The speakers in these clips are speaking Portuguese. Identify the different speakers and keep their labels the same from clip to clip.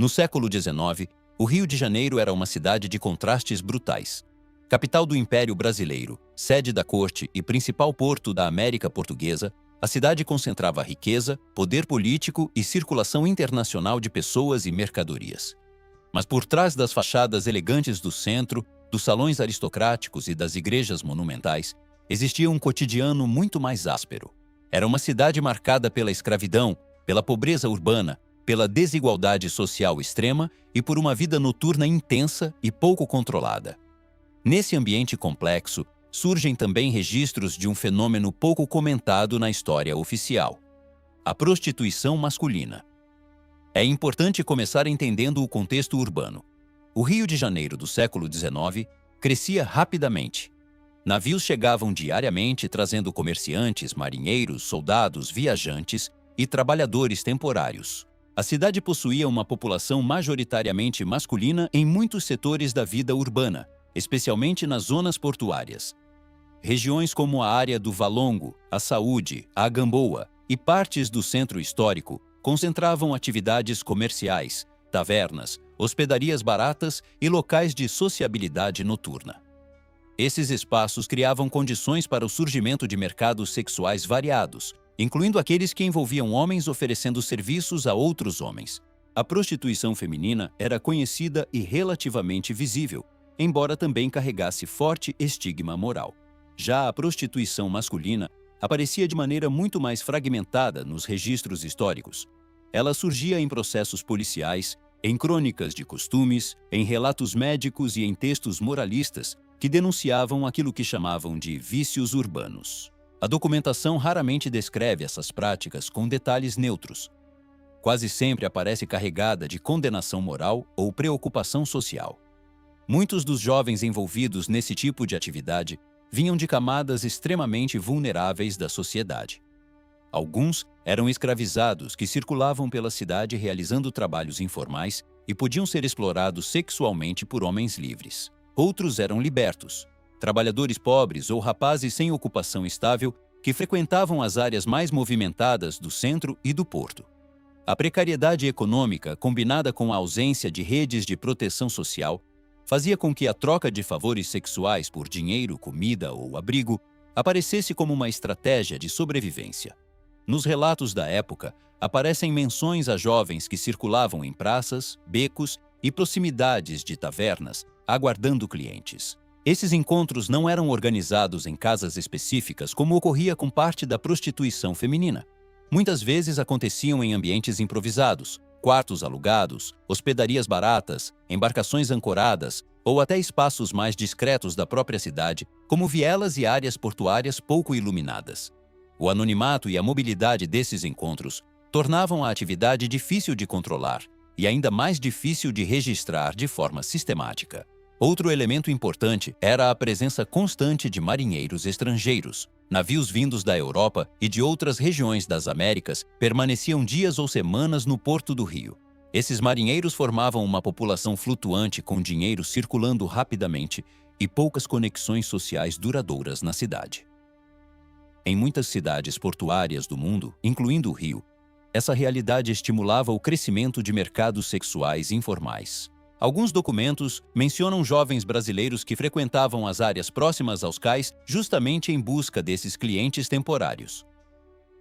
Speaker 1: No século XIX, o Rio de Janeiro era uma cidade de contrastes brutais. Capital do Império Brasileiro, sede da corte e principal porto da América Portuguesa, a cidade concentrava riqueza, poder político e circulação internacional de pessoas e mercadorias. Mas por trás das fachadas elegantes do centro, dos salões aristocráticos e das igrejas monumentais, existia um cotidiano muito mais áspero. Era uma cidade marcada pela escravidão, pela pobreza urbana, pela desigualdade social extrema e por uma vida noturna intensa e pouco controlada. Nesse ambiente complexo, surgem também registros de um fenômeno pouco comentado na história oficial: a prostituição masculina. É importante começar entendendo o contexto urbano. O Rio de Janeiro do século XIX crescia rapidamente. Navios chegavam diariamente trazendo comerciantes, marinheiros, soldados, viajantes e trabalhadores temporários. A cidade possuía uma população majoritariamente masculina em muitos setores da vida urbana, especialmente nas zonas portuárias. Regiões como a área do Valongo, a Saúde, a Gamboa e partes do centro histórico concentravam atividades comerciais, tavernas, hospedarias baratas e locais de sociabilidade noturna. Esses espaços criavam condições para o surgimento de mercados sexuais variados, incluindo aqueles que envolviam homens oferecendo serviços a outros homens. A prostituição feminina era conhecida e relativamente visível, embora também carregasse forte estigma moral. Já a prostituição masculina aparecia de maneira muito mais fragmentada nos registros históricos. Ela surgia em processos policiais, em crônicas de costumes, em relatos médicos e em textos moralistas que denunciavam aquilo que chamavam de vícios urbanos. A documentação raramente descreve essas práticas com detalhes neutros. Quase sempre aparece carregada de condenação moral ou preocupação social. Muitos dos jovens envolvidos nesse tipo de atividade vinham de camadas extremamente vulneráveis da sociedade. Alguns eram escravizados que circulavam pela cidade realizando trabalhos informais e podiam ser explorados sexualmente por homens livres. Outros eram libertos, trabalhadores pobres ou rapazes sem ocupação estável que frequentavam as áreas mais movimentadas do centro e do porto. A precariedade econômica, combinada com a ausência de redes de proteção social, fazia com que a troca de favores sexuais por dinheiro, comida ou abrigo aparecesse como uma estratégia de sobrevivência. Nos relatos da época, aparecem menções a jovens que circulavam em praças, becos e proximidades de tavernas, aguardando clientes. Esses encontros não eram organizados em casas específicas como ocorria com parte da prostituição feminina. Muitas vezes aconteciam em ambientes improvisados, quartos alugados, hospedarias baratas, embarcações ancoradas ou até espaços mais discretos da própria cidade, como vielas e áreas portuárias pouco iluminadas. O anonimato e a mobilidade desses encontros tornavam a atividade difícil de controlar e ainda mais difícil de registrar de forma sistemática. Outro elemento importante era a presença constante de marinheiros estrangeiros. Navios vindos da Europa e de outras regiões das Américas permaneciam dias ou semanas no porto do Rio. Esses marinheiros formavam uma população flutuante com dinheiro circulando rapidamente e poucas conexões sociais duradouras na cidade. Em muitas cidades portuárias do mundo, incluindo o Rio, essa realidade estimulava o crescimento de mercados sexuais informais. Alguns documentos mencionam jovens brasileiros que frequentavam as áreas próximas aos cais justamente em busca desses clientes temporários.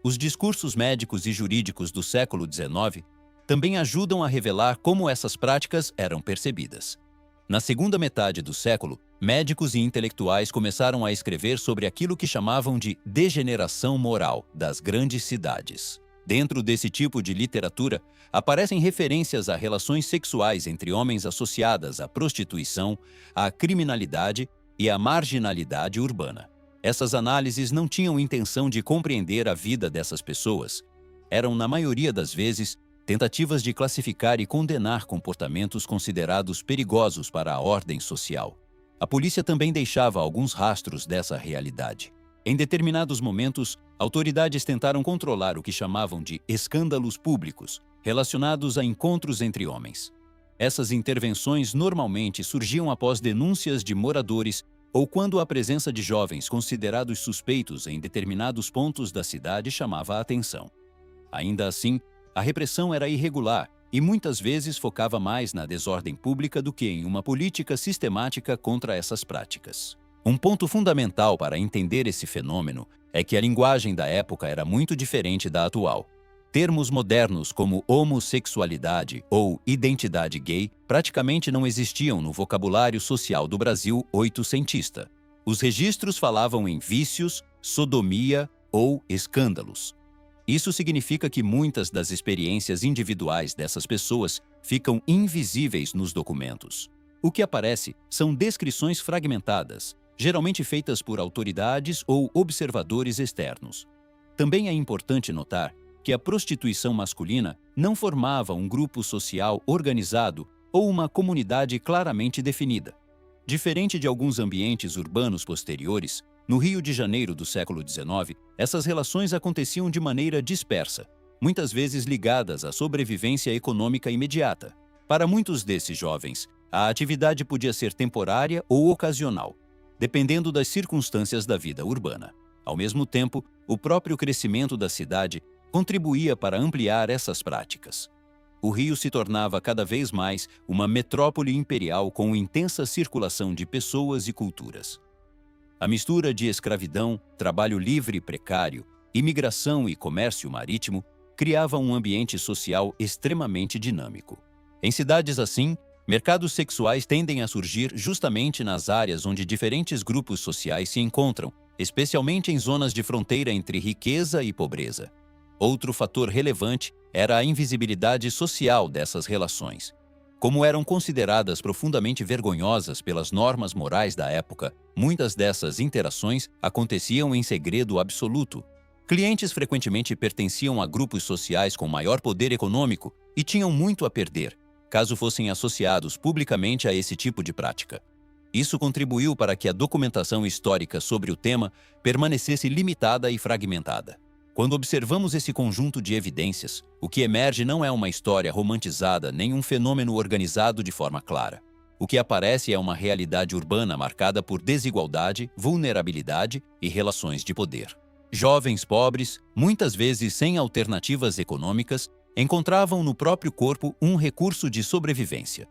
Speaker 1: Os discursos médicos e jurídicos do século XIX também ajudam a revelar como essas práticas eram percebidas. Na segunda metade do século, médicos e intelectuais começaram a escrever sobre aquilo que chamavam de degeneração moral das grandes cidades. Dentro desse tipo de literatura, aparecem referências a relações sexuais entre homens associadas à prostituição, à criminalidade e à marginalidade urbana. Essas análises não tinham intenção de compreender a vida dessas pessoas. Eram, na maioria das vezes, tentativas de classificar e condenar comportamentos considerados perigosos para a ordem social. A polícia também deixava alguns rastros dessa realidade. Em determinados momentos, autoridades tentaram controlar o que chamavam de escândalos públicos, relacionados a encontros entre homens. Essas intervenções normalmente surgiam após denúncias de moradores ou quando a presença de jovens considerados suspeitos em determinados pontos da cidade chamava a atenção. Ainda assim, a repressão era irregular e muitas vezes focava mais na desordem pública do que em uma política sistemática contra essas práticas. Um ponto fundamental para entender esse fenômeno é que a linguagem da época era muito diferente da atual. Termos modernos como homossexualidade ou identidade gay praticamente não existiam no vocabulário social do Brasil oitocentista. Os registros falavam em vícios, sodomia ou escândalos. Isso significa que muitas das experiências individuais dessas pessoas ficam invisíveis nos documentos. O que aparece são descrições fragmentadas, geralmente feitas por autoridades ou observadores externos. Também é importante notar que a prostituição masculina não formava um grupo social organizado ou uma comunidade claramente definida. Diferente de alguns ambientes urbanos posteriores, no Rio de Janeiro do século XIX, essas relações aconteciam de maneira dispersa, muitas vezes ligadas à sobrevivência econômica imediata. Para muitos desses jovens, a atividade podia ser temporária ou ocasional, dependendo das circunstâncias da vida urbana. Ao mesmo tempo, o próprio crescimento da cidade contribuía para ampliar essas práticas. O Rio se tornava cada vez mais uma metrópole imperial com intensa circulação de pessoas e culturas. A mistura de escravidão, trabalho livre e precário, imigração e comércio marítimo criava um ambiente social extremamente dinâmico. Em cidades assim, mercados sexuais tendem a surgir justamente nas áreas onde diferentes grupos sociais se encontram, especialmente em zonas de fronteira entre riqueza e pobreza. Outro fator relevante era a invisibilidade social dessas relações. Como eram consideradas profundamente vergonhosas pelas normas morais da época, muitas dessas interações aconteciam em segredo absoluto. Clientes frequentemente pertenciam a grupos sociais com maior poder econômico e tinham muito a perder, caso fossem associados publicamente a esse tipo de prática. Isso contribuiu para que a documentação histórica sobre o tema permanecesse limitada e fragmentada. Quando observamos esse conjunto de evidências, o que emerge não é uma história romantizada nem um fenômeno organizado de forma clara. O que aparece é uma realidade urbana marcada por desigualdade, vulnerabilidade e relações de poder. Jovens pobres, muitas vezes sem alternativas econômicas, encontravam no próprio corpo um recurso de sobrevivência.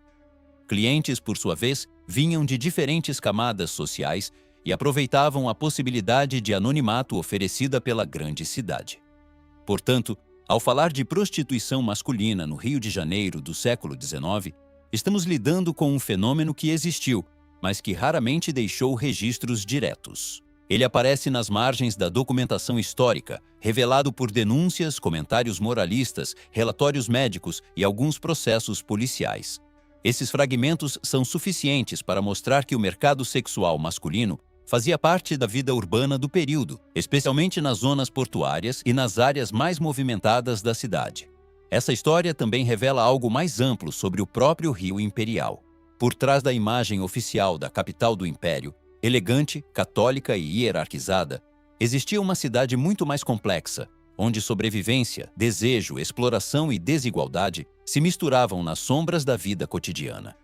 Speaker 1: Clientes, por sua vez, vinham de diferentes camadas sociais e aproveitavam a possibilidade de anonimato oferecida pela grande cidade. Portanto, ao falar de prostituição masculina no Rio de Janeiro do século XIX, estamos lidando com um fenômeno que existiu, mas que raramente deixou registros diretos. Ele aparece nas margens da documentação histórica, revelado por denúncias, comentários moralistas, relatórios médicos e alguns processos policiais. Esses fragmentos são suficientes para mostrar que o mercado sexual masculino fazia parte da vida urbana do período, especialmente nas zonas portuárias e nas áreas mais movimentadas da cidade. Essa história também revela algo mais amplo sobre o próprio Rio Imperial. Por trás da imagem oficial da capital do Império, elegante, católica e hierarquizada, existia uma cidade muito mais complexa, onde sobrevivência, desejo, exploração e desigualdade se misturavam nas sombras da vida cotidiana.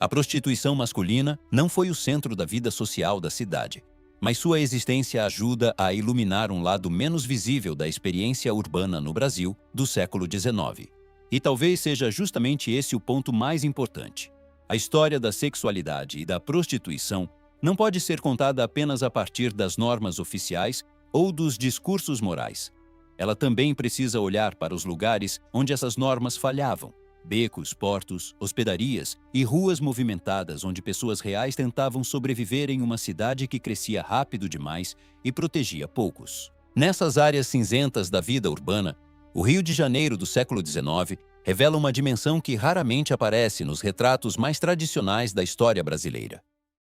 Speaker 1: A prostituição masculina não foi o centro da vida social da cidade, mas sua existência ajuda a iluminar um lado menos visível da experiência urbana no Brasil do século XIX. E talvez seja justamente esse o ponto mais importante. A história da sexualidade e da prostituição não pode ser contada apenas a partir das normas oficiais ou dos discursos morais. Ela também precisa olhar para os lugares onde essas normas falhavam. Becos, portos, hospedarias e ruas movimentadas onde pessoas reais tentavam sobreviver em uma cidade que crescia rápido demais e protegia poucos. Nessas áreas cinzentas da vida urbana, o Rio de Janeiro do século XIX revela uma dimensão que raramente aparece nos retratos mais tradicionais da história brasileira.